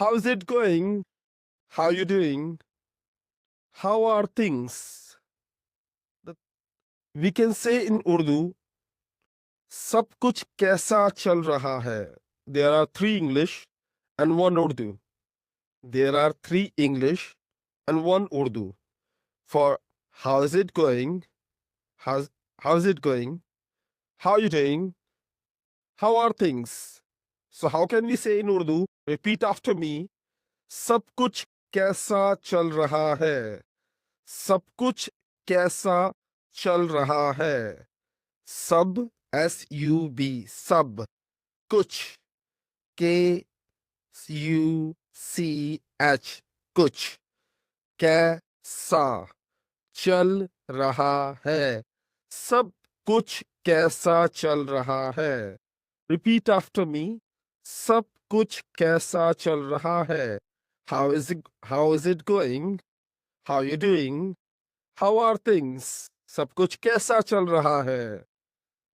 How is it going? How you doing? How are things? The- We can say in Urdu, सब कुछ कैसा चल रहा है. There are three English and one Urdu. There are three English and one Urdu. For how is it going? How's how is it going? How are you doing? How are things? So how can we say in Urdu? Repeat after me. सब कुछ कैसा चल रहा है. सब कुछ कैसा चल रहा है. सब SUB सब कुछ KUCH कुछ कैसा चल रहा है. सब कुछ कैसा चल रहा है. Repeat after me. सब कुछ कैसा चल रहा है. How is it going? How you doing? How are things? सब कुछ कैसा चल रहा है.